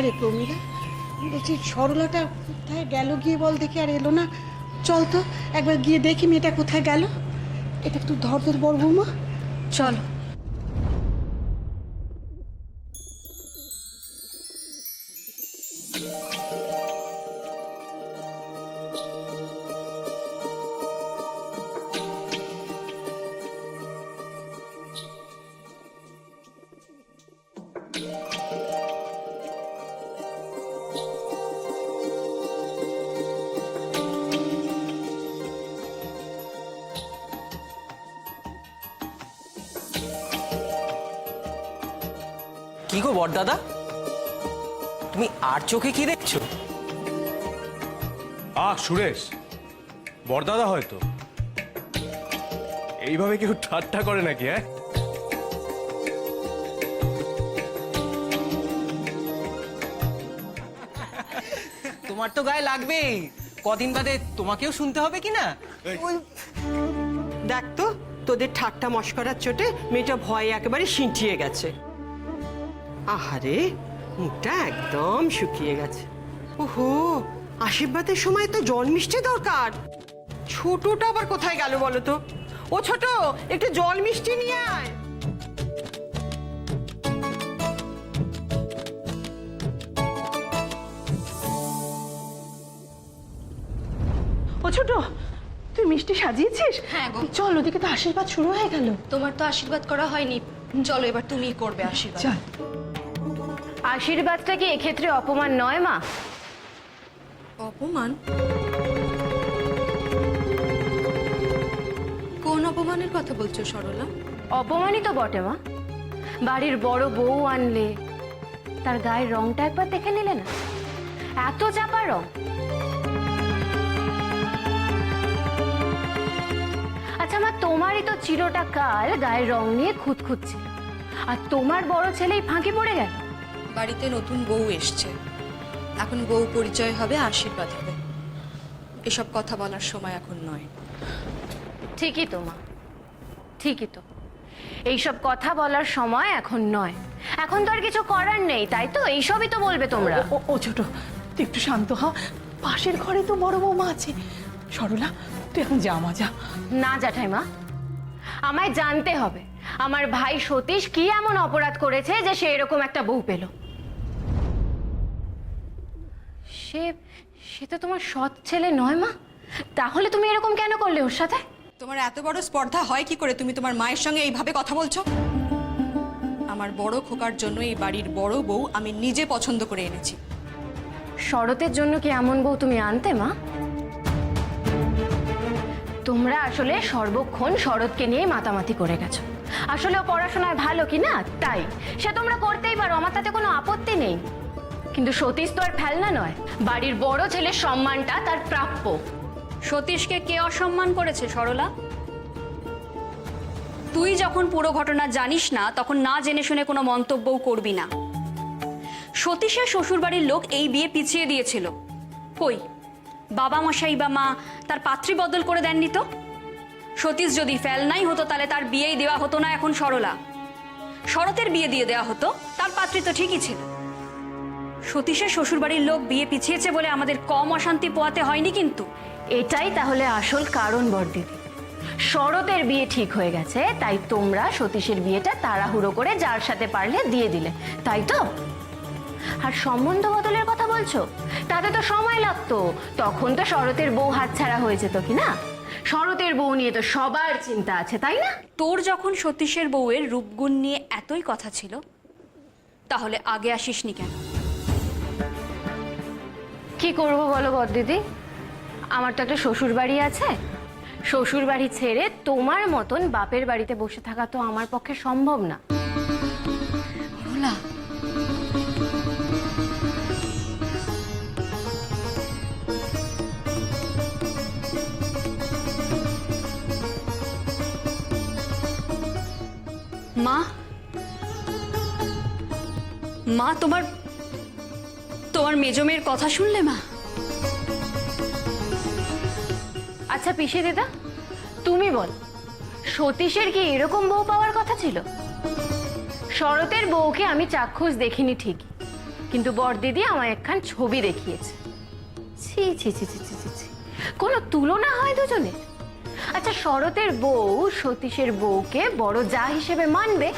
রে প্রমীলা, বলছি সরলাটা কোথায় গেল গিয়ে বল দেখি, আর এলো না। চল তো একবার গিয়ে দেখি মেয়েটা কোথায় গেল। এটা একটু ধর তোর বড় বৌমা, চল। কি গো বড়দাদা, তুমি আর চোখে কি দেখছো? সুরেশ, বড়দাদা হয়তো। এইভাবে কেউ ঠাট্টা করে নাকি? হ্যাঁ, তোমার তো গায়ে লাগবেই, কদিন বাদে তোমাকেও শুনতে হবে কি না? দেখ তো, তোদের ঠাট্টা মশকরার চোটে মেয়েটা ভয়ে একেবারে সিঁটিয়ে গেছে। আহারে, মুখটা একদম শুকিয়ে গেছে। ওহো, আশীর্বাদের সময় তো জল মিষ্টি দরকার। ছোটটা আবার কোথায় গেল বলো তো? ও ছোট, একটু জল মিষ্টি নিয়ে আয়। ও ছোট, তুই মিষ্টি সাজিয়েছিস? হ্যাঁ গো। চল, ওদিকে তো আশীর্বাদ শুরু হয়ে গেল। তোমার তো আশীর্বাদ করা হয়নি, চলো এবার তুমিই করবে আশীর্বাদ। চল। আশীর্বাদটা কি এক্ষেত্রে অপমান নয় মা? অপমান? কোন অপমানের কথা বলছো সরলা? অপমানই তো বটে মা। বাড়ির বড় বউ আনলে, তার গায়ের রংটা একবার দেখে নিলে না? এত চাপা রং। আচ্ছা মা, তোমারই তো চিরটা কাল গায়ের রং নিয়ে খুঁতখুঁত ছিল, আর তোমার বড় ছেলেই ফাঁকি পড়ে গেল। বাড়িতে নতুন বউ এসছে, এখন বউ পরিচয় হবে, আশীর্বাদ হবে। এসব কথা বলার সময় এখন নয়। ঠিকই তো মা, ঠিকই তো। এইসব কথা বলার সময় এখন নয়। এখন তো আর কিছু করার নেই, তাই তো? এইসবই তো বলবে তোমরা। ও ছোট, তুই একটু শান্ত হ। পাশের ঘরে তো বড় বৌমা আছে। সরলা, তুই এখন যা মা, যা। না জ্যাঠাইমা, আমায় জানতে হবে আমার ভাই সতীশ কি এমন অপরাধ করেছে যে সে এরকম একটা বউ পেল। সে সে তো তোমার সৎ ছেলে নয় মা, তাহলে তুমি এরকম কেন করলে ওর সাথে? তোমার এত বড় স্পর্ধা হয় কি করে? তুমি তোমার মায়ের সঙ্গে এইভাবে কথা বলছো? আমার বড় খোকার জন্য এই বাড়ির বড় বউ আমি নিজে পছন্দ করে এনেছি। শরতের জন্য কি এমন বউ তুমি আনতে মা? তোমরা আসলে সর্বক্ষণ শরৎকে নিয়ে মাতামাতি করে গেছো। আসলে ও পড়াশোনায় ভালো কি না তাই, সে তোমরা করতেই পারো, আমার তাতে কোনো আপত্তি নেই। কিন্তু সতীশ তো আর ফেলনা নয়, বাড়ির বড় ছেলের সম্মানটা তার প্রাপ্য। সতীশকে কে অসম্মান করেছে সরলা? তুই যখন পুরো ঘটনা জানিস না, তখন না জেনে শুনে কোনো মন্তব্যও করবি না। সতীশের শ্বশুরবাড়ির লোক এই বিয়ে পিছিয়ে দিয়েছিল। কই বাবা মশাই বা মা তার পাত্রী বদল করে দেননি তো? সতীশ যদি ফেলনাই হতো তাহলে তার বিয়েই দেওয়া হতো না এখন সরলা। শরতের বিয়ে দিয়ে দেওয়া হতো, তার পাত্রী তো ঠিকই ছিল। সতীশের শ্বশুরবাড়ির লোক বিয়ে পিছিয়েছে বলে আমাদের কম অশান্তি পোয়াতে হয়নি কিন্তু। এটাই তাহলে আসল কারণ বড়দিদি। শরতের বিয়ে ঠিক হয়ে গেছে, তাই তোমরা সতীশের বিয়েটা তাড়াহুড়ো করে যার সাথে পারলে দিয়ে দিলে, তাই তো? আর সম্বন্ধ বদলের কথা বলছো, তাতে তো সময় লাগতো। তখন তো শরতের বউ হাতছাড়া হয়েছে তো, কি না? শরতের বউ নিয়ে তো সবার চিন্তা আছে, তাই না? তোর যখন সতীশের বউয়ের রূপগুণ নিয়ে এতই কথা ছিল, তাহলে আগে আসিসনি কেন? কি করবো বলো বড়দিদি, আমার তো একটা শ্বশুর বাড়ি আছে। শ্বশুর বাড়ি ছেড়ে তোমার মতন বাপের বাড়িতে বসে থাকা তো আমার পক্ষে সম্ভব না। সরলা, মা, মা তোমার তোমার মেজো মেয়ের কথা শুনলে মা? আচ্ছা পিসি দিদা, তুমি বল, সতীশের কি এরকম বউ পাওয়ার কথা ছিল? শরতের বউকে আমি চাক্ষুষ দেখিনি ঠিকই, কিন্তু বড়দিদি আমায় একখান ছবি দেখিয়েছে। ছি ছি ছি ছি ছি ছি ছি। কোনো তুলনা হয় দুজনের? আচ্ছা, শরতের বউ সতীশের বউকে বড় যা হিসেবে মানবে?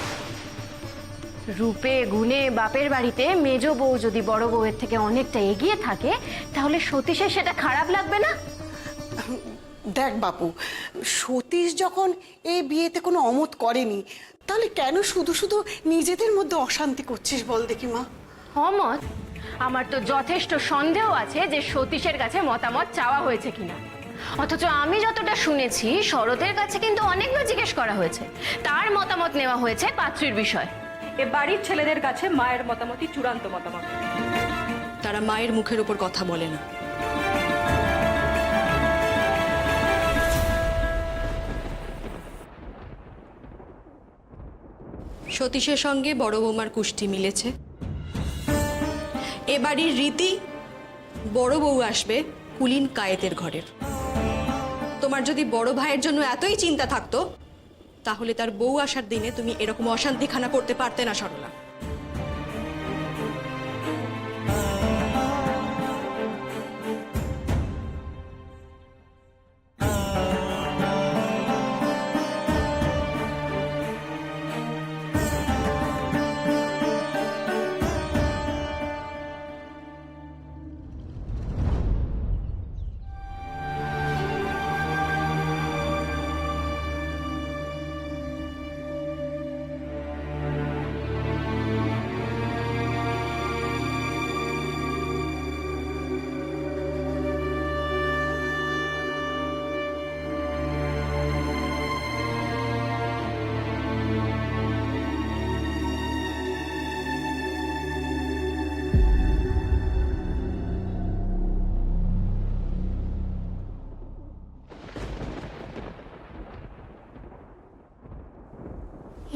রূপে গুণে বাপের বাড়িতে মেজ বউ যদি বড় বউয়ের থেকে অনেকটা এগিয়ে থাকে, তাহলে সতীশের সেটা খারাপ লাগবে না? দেখ বাপু, সতীশ যখন এই বিয়েতে কোনো অমত করেনি, তাহলে কেন শুধু শুধু নিজেদের মধ্যে অশান্তি করছিস বল দেখি মা? অমত? আমার তো যথেষ্ট সন্দেহ আছে যে সতীশের কাছে মতামত চাওয়া হয়েছে কিনা। অথচ আমি যতটা শুনেছি, শরতের কাছে কিন্তু অনেকবার জিজ্ঞেস করা হয়েছে, তার মতামত নেওয়া হয়েছে পাত্রীর বিষয়। এ বাড়ির ছেলেদের কাছে মায়ের মতামতই চূড়ান্ত মতামত। তারা মায়ের মুখের উপর কথা বলে না। সতীশের সঙ্গে বড় বৌমার কুষ্টি মিলেছে। এ বাড়ির রীতি, বড় বউ আসবে কুলীন কায়েতের ঘরের। তোমার যদি বড় ভাইয়ের জন্য এতই চিন্তা থাকতো, তাহলে তার বউ আসার দিনে তুমি এরকম অশান্তিখানা করতে পারতে না সরলা।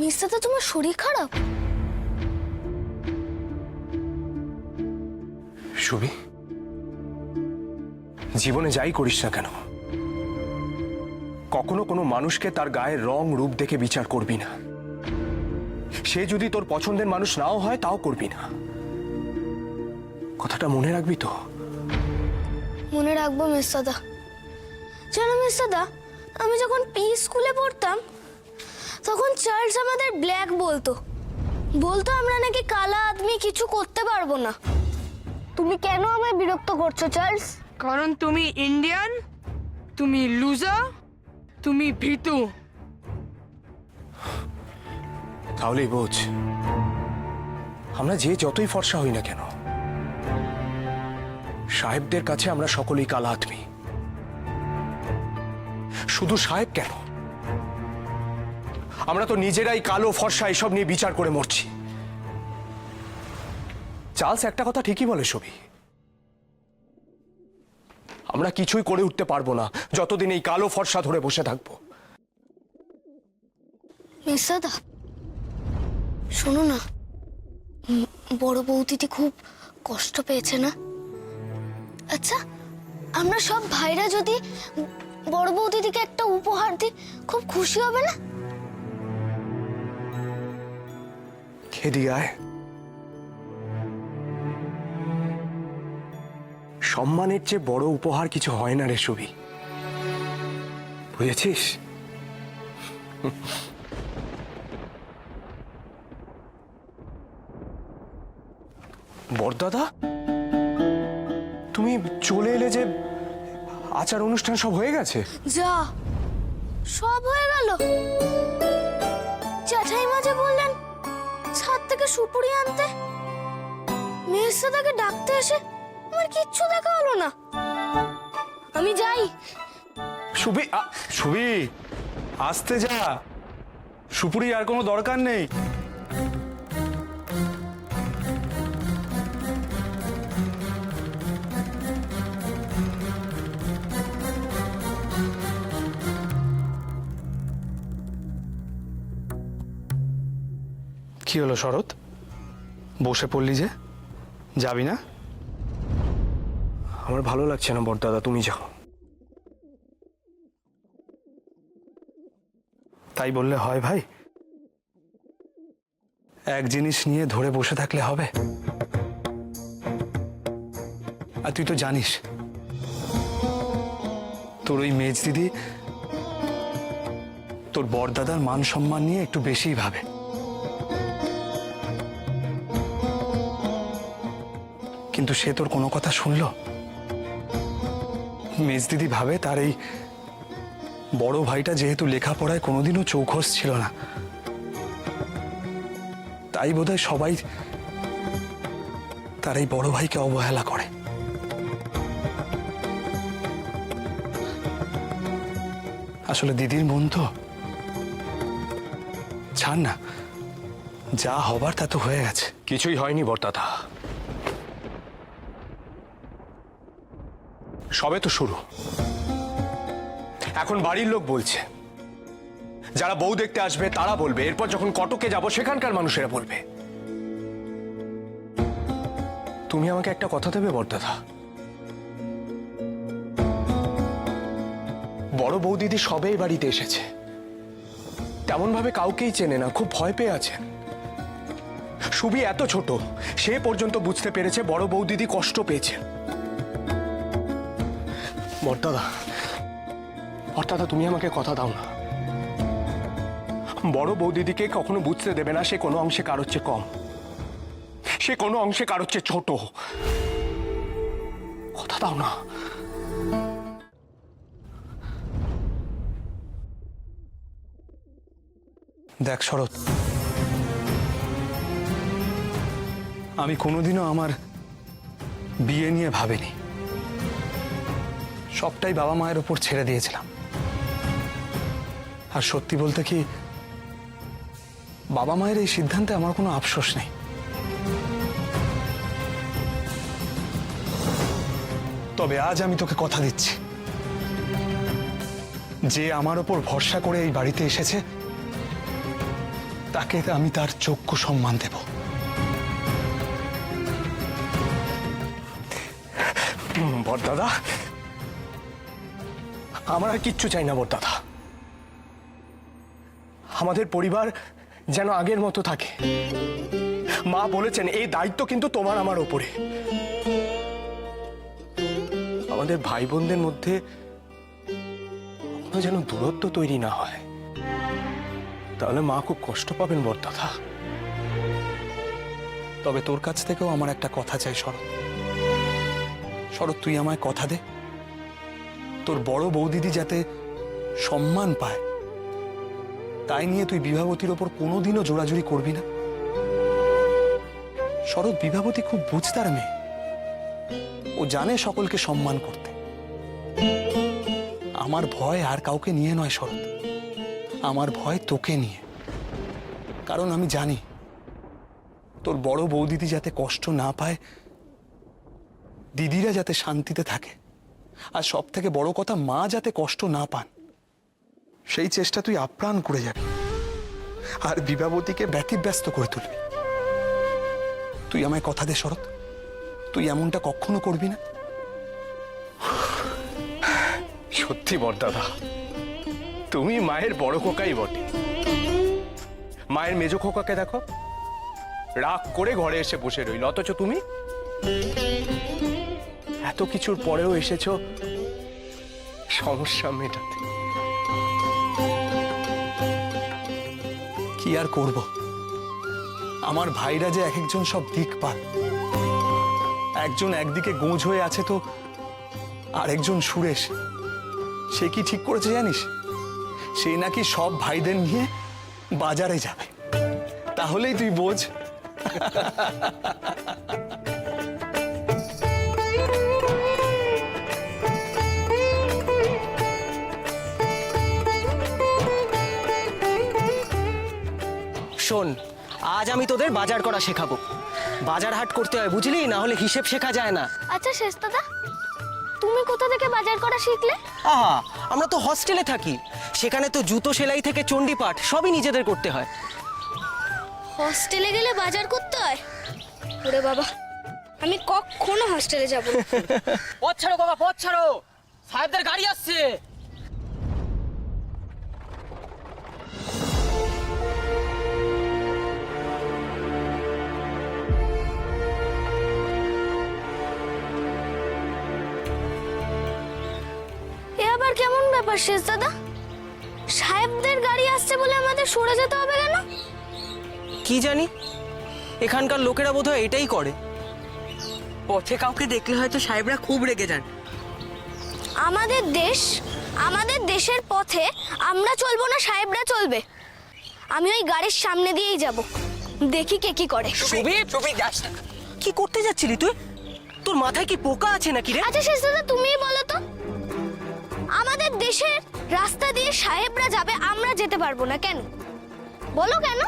মিস্টার, তোমার শরীর খারাপ? সুবি, জীবনে যাই করিস না কেন, কখনো কোনো মানুষকে তার গায়ের রং রূপ দেখে বিচার করবি না। সে যদি তোর পছন্দের মানুষ নাও হয়, তাও করবি না। কথাটা মনে রাখবি তো? মনে রাখবো মিস্টারদা। জানো মিস্টারদা, আমি যখন পি স্কুলে পড়তাম, তখন চার্লস আমাদের ব্ল্যাক বলতো। বলতো আমরা নাকি কালা আদমি কিছু করতে পারবো না। তুমি কেন আমায় বিরক্ত করছো চার্লস? কারণ তুমি ইন্ডিয়ান, তুমি লুজার, তুমি ভীতু। তাহলেই বোঝ, আমরা যে যতই ফর্সা হই না কেন, সাহেবদের কাছে আমরা সকলেই কালা আদমি। শুধু সাহেব কেন, আমরা তো নিজেরাই কালো ফর্সা এসব নিয়ে বিচার করে মরছি। চার্লস একটা কথা ঠিকই বলে সুবি, আমরা কিছুই করে উঠতে পারবো না যতদিন এই কালো ফর্সা ধরে বসে থাকবো। মিস্টারদা, শোনো না, বড় বৌদিটি খুব কষ্ট পেয়েছে না? আচ্ছা, আমরা সব ভাইরা যদি বড় বৌদিদিকে একটা উপহার দিই, খুব খুশি হবে না? খেদি আয়। সম্মানের চেয়ে বড় উপহার কিছু হয় না রে সুবি, বুঝেছিস? বড়দাদা, তুমি চলে এলে যে, আচার অনুষ্ঠান সব হয়ে গেছে? যা, সব হয়ে গেল। জ্যাঠাইমা যে বললেন ছাদ থেকে সুপুরি আনতে, মেহসাদাকে ডাকতে এসে আমার কিচ্ছু দেখা হলো না। আমি যাই। সুবি, সুবি আসতে যা, সুপুরি আর কোনো দরকার নেই। কি হলো শরৎ, বসে পড়লি যে, যাবি না? আমার ভালো লাগছে না বড়দাদা, তুমি যাও। তাই বললে হয় ভাই? এক জিনিস নিয়ে ধরে বসে থাকলে হবে? আর তুই তো জানিস তোর ওই মেজ দিদি তোর বড়দাদার মান সম্মান নিয়ে একটু বেশিই ভাবে। কিন্তু সে তোর কোনো কথা শুনলো? মেজ দিদি ভাবে তার এই বড় ভাইটা যেহেতু লেখাপড়ায় কোনোদিনও চৌখস ছিল না, তাই বোধহয় সবাই তার এই বড় ভাইকে অবহেলা করে। আসলে দিদির মন তো, ছাড় না, যা হবার তা তো হয়ে গেছে। কিছুই হয়নি বড়দাদা, সবে তো শুরু। এখন বাড়ির লোক বলছে, যারা বউ দেখতে আসবে তারা বলবে, এরপর যখন কটকে যাব সেখানকার মানুষেরা বলবে। তুমি আমাকে একটা কথা দেবে বড়দাদা? বড় বৌদিদি সবে এই বাড়িতে এসেছে, তেমন ভাবে কাউকেই চেনে না, খুব ভয় পেয়ে আছেন। সুবি এত ছোট, সে পর্যন্ত বুঝতে পেরেছে বড় বৌদিদি কষ্ট পেয়েছে। বড়দাদা, বড়দাদা তুমি আমাকে কথা দাও না, বড় বৌদিদিকে কখনো বুঝতে দেবে না সে কোনো অংশে কারোর চেয়ে কম, সে কোনো অংশে কারোর চেয়ে ছোট। কথা দাও না। দেখ শরৎ, আমি কোনোদিনও আমার বিয়ে নিয়ে ভাবিনি, সবটাই বাবা মায়ের উপর ছেড়ে দিয়েছিলাম। আর সত্যি বলতে কি, বাবা মায়ের এই সিদ্ধান্তে আমার কোনো আফসোস নেই। তবে আজ আমি তোকে কথা দিচ্ছি, যে আমার ওপর ভরসা করে এই বাড়িতে এসেছে তাকে আমি তার যোগ্য সম্মান দেব। বড়দাদা, আমার আর কিচ্ছু চাই না বড়দাদা, আমাদের পরিবার যেন আগের মতো থাকে। মা বলেছেন এই দায়িত্ব কিন্তু তোমার আমার ওপরে। আমাদের ভাই বোনদের মধ্যে যেন দূরত্ব তৈরি না হয়, তাহলে মা খুব কষ্ট পাবেন বড়দাদা। তবে তোর কাছ থেকেও আমার একটা কথা চাই শরৎ। শরৎ, তুই আমায় কথা দে, তোর বড় বৌদিদি যাতে সম্মান পায় তাই নিয়ে তুই বিভাবতীর ওপর কোনোদিনও জোরাজুরি করবি না। শরৎ, বিভাবতী খুব বুঝতার মেয়ে, ও জানে সকলকে সম্মান করতে। আমার ভয় আর কাউকে নিয়ে নয় শরৎ, আমার ভয় তোকে নিয়ে। কারণ আমি জানি তোর বড় বৌদিদি যাতে কষ্ট না পায়, দিদিরা যাতে শান্তিতে থাকে, আর সব থেকে বড় কথা মা যাতে কষ্ট না পান, সেই চেষ্টা তুই আপ্রাণ করে যাবি আর বিভাবতীকে ব্যতিব্যস্ত করে তুলবি। তুই আমায় কথা দে শরৎ, তুই এমনটা কখনো করবি না। সত্যি বড়দাদা, তুমি মায়ের বড় খোকাই বটে। মায়ের মেজ খোকাকে দেখো, রাগ করে ঘরে এসে বসে রইল, অথচ তুমি এত কিছুর পরেও এসেছো সমস্যা মেটাতে। কি আর করব, আমার ভাইরা যে এক একজন সব দিক পাল, একজন একদিকে গোঁজ হয়ে আছে তো আর একজন সুরেশ, সে কি ঠিক করেছে জানিস? সে নাকি সব ভাইদের নিয়ে বাজারে যাবে। তাহলেই তুই বোঝ। শোন, আজ আমি তোদের বাজার করা শেখাবো। বাজার হাট করতে হয় বুঝলি, না হলে হিসেব শেখা যায় না। আচ্ছা শেষ দাদা, তুমি কোথা থেকে বাজার করা শিখলে? আহা, আমরা তো হস্টেলে থাকি, সেখানে তো জুতো সেলাই থেকে চণ্ডীপাঠ সবই নিজেদের করতে হয়। হস্টেলে গেলে বাজার করতে হয়? ওরে বাবা, আমি কখনো হস্টেলে যাব না। পথ ছাড়ো বাবা, পথ ছাড়ো, সাহেবদের গাড়ি আসছে। ব্যাপার শেষ দাদা? সাহেবদের গাড়ি আসছে বলে আমাদের সরে যেতে হবে কেন? কি জানি, এখানকার লোকেরা বোধহয় এটাই করে। পথে কাউকে দেখলে হয়তো সাহেবরা খুব রেগে যান। আমাদের দেশ, আমাদের দেশের পথে আমরা চলবো না, সাহেবরা চলবে। আমি ওই গাড়ির সামনে দিয়েই যাব, দেখি কে কি করে। কি করতে যাচ্ছিলি তুই? তোর মাথায় কি পোকা আছে নাকি রে? আচ্ছা শেষ দাদা, তুমিই বলো তো, আমাদের দেশের রাস্তা দিয়ে সাহেবরা যাবে, আমরা যেতে পারবো না কেন? বলো কেন?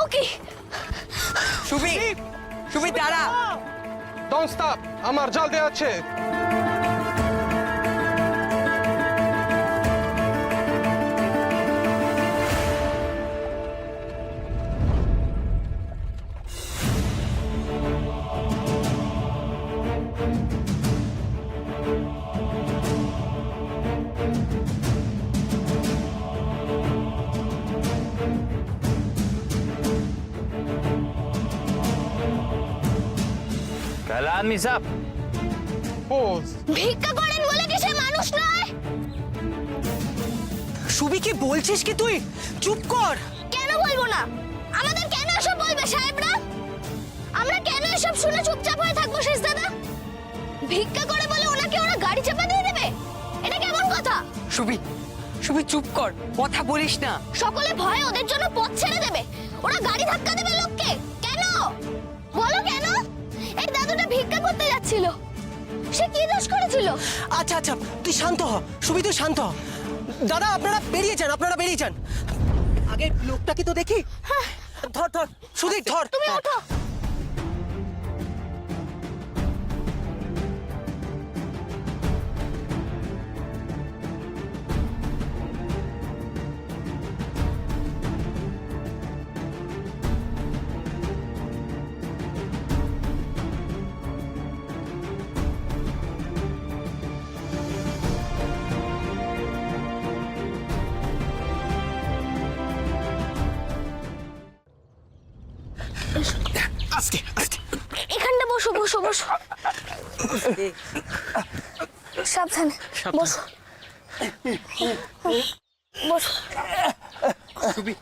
ওকে সুবি দাঁড়া। ডোন্ট স্টপ, আমার জল দেওয়া আছে। কালামি সাহ, ভিক্ষা করেন বলে কি সে মানুষ নয়? সুবি, কি বলছিস কি তুই? চুপ কর। কেন বলবো না? আমাদের কেন এসব বলবে সাহেবরা? আমরা কেন এসব শুনে চুপচাপ হয়ে থাকবো শেষ দাদা? ভিক্ষা করে বলে ওনাকে ওরা গাড়ি চাপা দিয়ে দেবে? এটা কেমন কথা? সুবি চুপ কর, কথা বলিস না। সকলে ভয়ে ওদের জন্য পথ ছেড়ে দেবে, ওরা গাড়ি ধাক্কা দেবে লোককে। কেন বলো কেন? এই দাদুটা ভিক্ষা করতে যাচ্ছিল, সে কি দোষ করেছিল? আচ্ছা আচ্ছা, তুই শান্ত হ সুবি, তুই শান্ত হ। দাদা, আপনারা বেরিয়ে যান। আগে লোকটাকে তো দেখি। ধর সুধীর, ধর। তুমি ওঠো। এখানটা বসো। সাবধানে বসো। সুবি,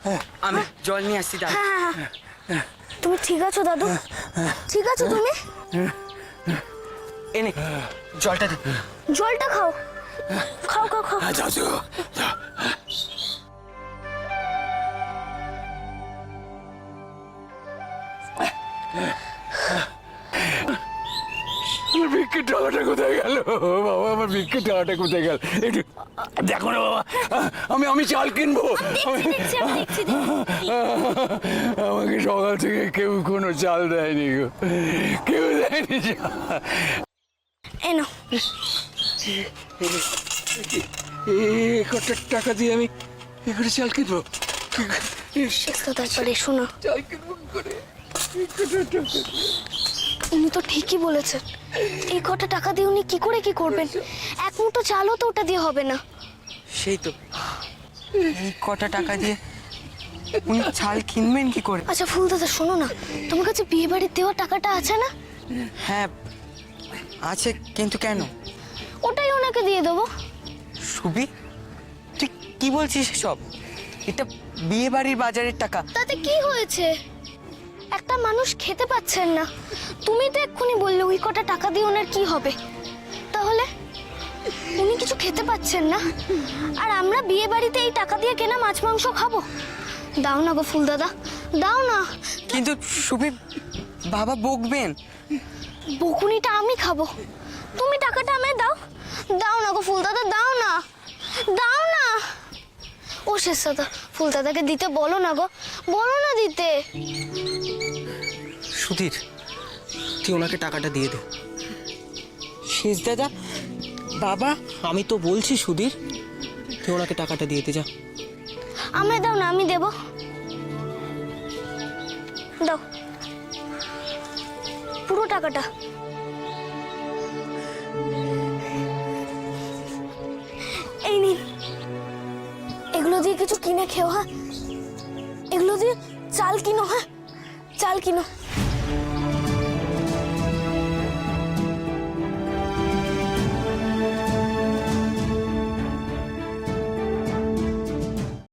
আমি জল নিয়ে আসছি দাঁড়া। হ্যাঁ, তুমি ঠিক আছো দাদু? ঠিক আছো তুমি? এনে জলটা দে। জলটা খাও। আমার ভিক্ষের টাকাটা কোথায় গেল বাবা? আমার ভিক্ষের টাকাটা কোথায় গেল? একটু দেখো না বাবা, আমি চাল কিনবো। দেখছি। আমাকে সকাল থেকে কেউ কোনো চাল দেয়নি গো, কেউ দেয়নি চাল। এনো, কত টাকা দিয়ে আমি এখানে চাল কিনবো? তারপরে শোনো, চাল কিনবো করে? উনি তো ঠিকই বলেছেন, এই কটা টাকা দিয়ে উনি কি করে কি করবেন? এক মুঠো চালও তো ওটা দিয়ে হবে না। সেই তো, এই কটা টাকা দিয়ে উনি চাল কিনবেন কি করে? আচ্ছা ফুল দাদা, শোনো না, তোমার কাছে বিয়ে বাড়ির দেওয়া টাকাটা আছে না? হ্যাঁ আছে, কিন্তু কেন? ওটাই ওনাকে দিয়ে দেবো। সুবি, তুই কি বলছিস সব? এটা বিয়ে বাড়ির বাজারের টাকা। তাতে কি হয়েছে? একটা মানুষ খেতে পাচ্ছেন না, তুমি তো এক্ষুনি বললে ওই কটা টাকা দিয়ে ওনার কি হবে? তাহলে উনি কিছু খেতে পাচ্ছেন না, আর আমরা বিয়ে বাড়িতে এই টাকা দিয়ে কেনা মাছ মাংস খাবো? দাও না গো ফুল দাদা, দাও না। কিন্তু সুবি, বাবা বকবেন। বকুনিটা আমি খাবো, তুমি টাকাটা আমায় দাও। দাও না গো ফুল দাদা, দাও না। ও শেষ দাদা, ফুল দাদাকে দিতে বলো না গো, বলো না দিতে। সুধীর, তুই ওনাকে টাকাটা দিয়ে দে। শেষ দাদা বাবা, আমি তো বলছি সুধীর, তুই ওনাকে টাকাটা দিয়ে দে যা। আমায় দাও না, আমি দেব। দাও পুরো টাকাটা। এই নিন, এগুলো দিয়ে কিছু কিনে খেও। হ্যাঁ, এগুলো দিয়ে চাল কিনো। হ্যাঁ, চাল কিনো।